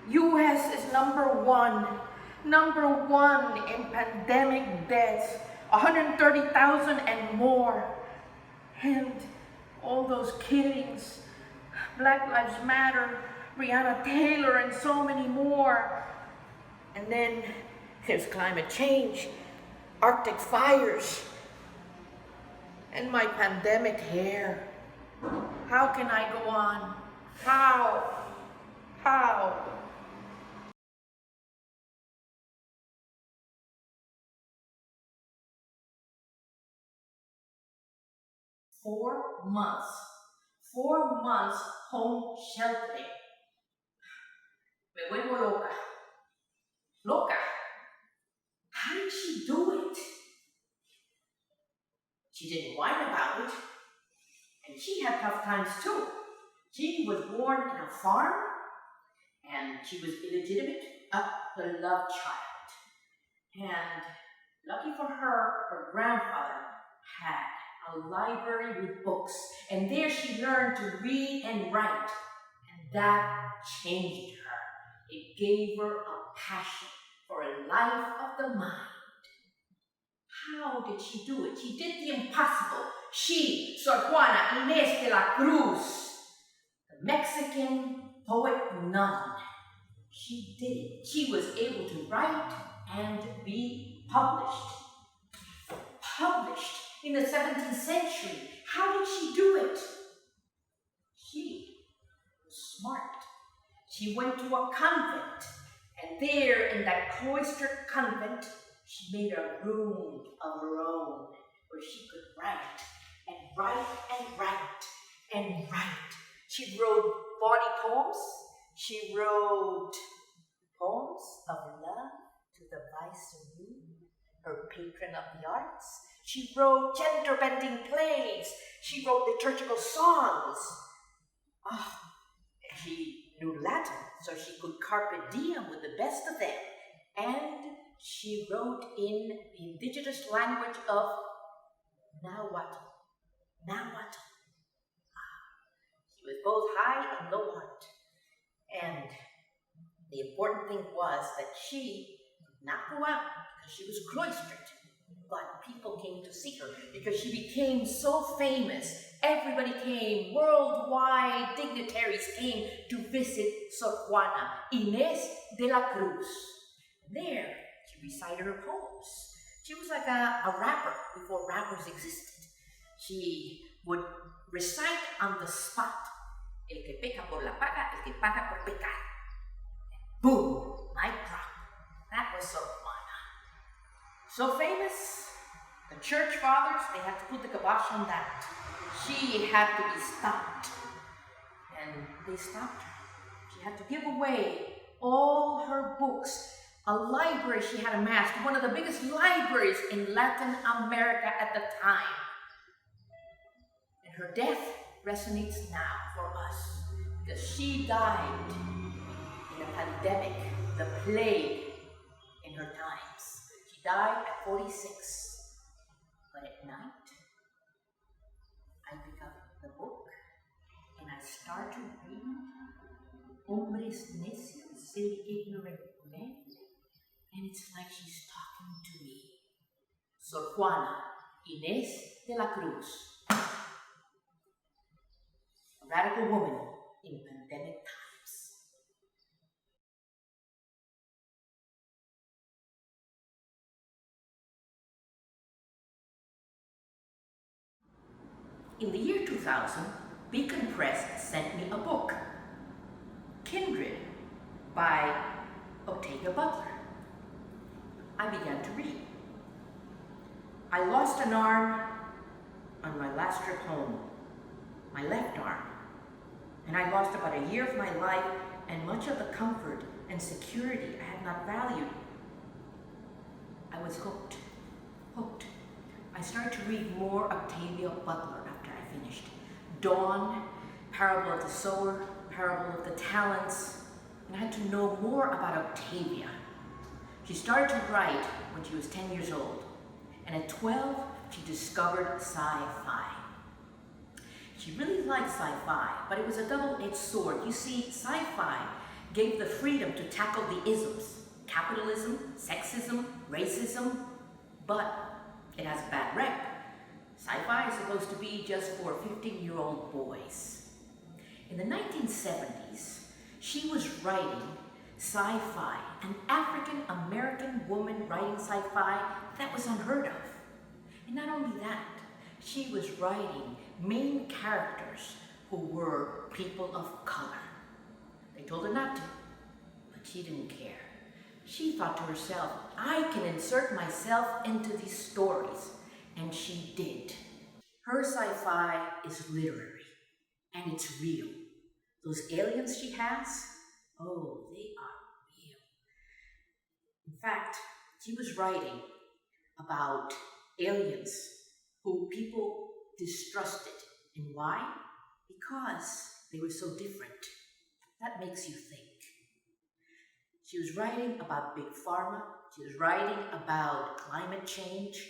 U.S. is number one in pandemic deaths, 130,000 and more. And all those killings, Black Lives Matter, Breonna Taylor, and so many more. And then there's climate change, Arctic fires, and my pandemic hair. How can I go on? How? 4 months. 4 months home sheltering. Me vuelvo loca. Loca. How did she do it? She didn't whine about it. And she had tough times too. She was born in a farm, and she was illegitimate, a beloved child. And lucky for her, her grandfather had a library with books, and there she learned to read and write, and that changed her. It gave her a passion for a life of the mind. How did she do it? She did the impossible. She, Sor Juana Inés de la Cruz, the Mexican poet nun, she did it. She was able to write and be published. Published in the 17th century. How did she do it? She was smart. She went to a convent, and there in that cloistered convent, she made a room of her own where she could write and write and write and write. She wrote bawdy poems. She wrote poems of love to the viceroy, her patron of the arts. She wrote gender-bending plays. She wrote liturgical songs. She knew Latin, so she could carpe diem with the best of them. And she wrote in the indigenous language of Nahuatl. She was both high and low art. And the important thing was that she did not go out because she was cloistered. But people came to see her because she became so famous. Everybody came, worldwide dignitaries came to visit Sor Juana Inés de la Cruz. There, she recited her poems. She was like a rapper before rappers existed. She would recite on the spot. El que peca por la paga, el que paga por pecar. Boom, mic drop. That was Sor Juana. So famous, the church fathers, they had to put the kibosh on that. She had to be stopped. And they stopped her. She had to give away all her books. A library she had amassed, one of the biggest libraries in Latin America at the time. And her death resonates now for us because she died in a pandemic, the plague in her times. She died at 46. But at night, I pick up the book and I start to read Hombres Necios, Silly Ignorant Men. And it's like she's talking to me. Sor Juana Inés de la Cruz, a radical woman in pandemic times. In the year 2000, Beacon Press sent me a book, Kindred, by Octavia Butler. I began to read. I lost an arm on my last trip home, my left arm, and I lost about a year of my life and much of the comfort and security I had not valued. I was hooked. I started to read more Octavia Butler after I finished. Dawn, Parable of the Sower, Parable of the Talents, and I had to know more about Octavia. She started to write when she was 10 years old, and at 12, she discovered sci-fi. She really liked sci-fi, but it was a double-edged sword. You see, sci-fi gave the freedom to tackle the isms, capitalism, sexism, racism, but it has a bad rep. Sci-fi is supposed to be just for 15-year-old boys. In the 1970s, she was writing sci-fi, an African-American woman writing sci-fi that was unheard of. And not only that, she was writing main characters who were people of color. They told her not to, but she didn't care. She thought to herself, I can insert myself into these stories, and she did. Her sci-fi is literary, and it's real. Those aliens she has, oh, they are real. In fact, she was writing about aliens who people distrusted. And why? Because they were so different. That makes you think. She was writing about Big Pharma. She was writing about climate change.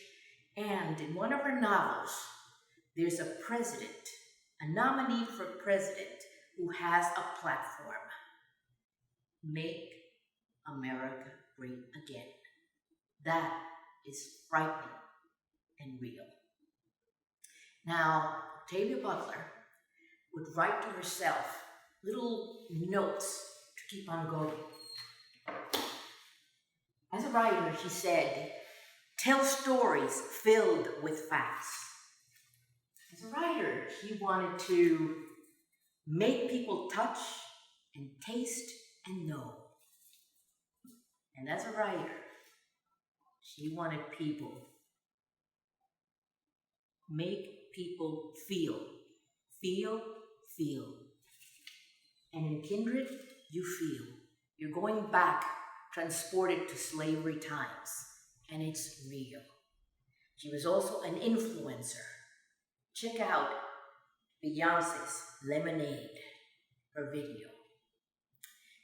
And in one of her novels, there's a president, a nominee for president, who has a platform. Make America great again. That is frightening and real. Now, Octavia Butler would write to herself little notes to keep on going. As a writer, she said, tell stories filled with facts. As a writer, she wanted to make people touch and taste and know. And as a writer, she wanted people, make people feel. And in Kindred, you feel. You're going back, transported to slavery times, and it's real. She was also an influencer. Check out Beyonce's Lemonade, her video.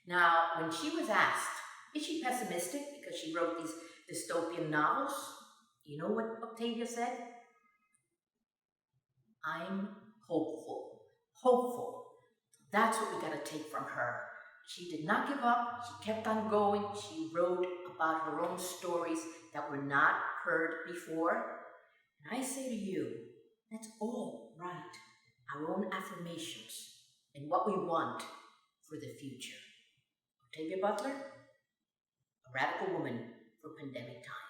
Now, when she was asked, is she pessimistic because she wrote these dystopian novels? You know what Octavia said? I'm hopeful. Hopeful. That's what we gotta take from her. She did not give up. She kept on going. She wrote about her own stories that were not heard before. And I say to you, let's all write our own affirmations and what we want for the future. Octavia Butler, a radical woman for pandemic times.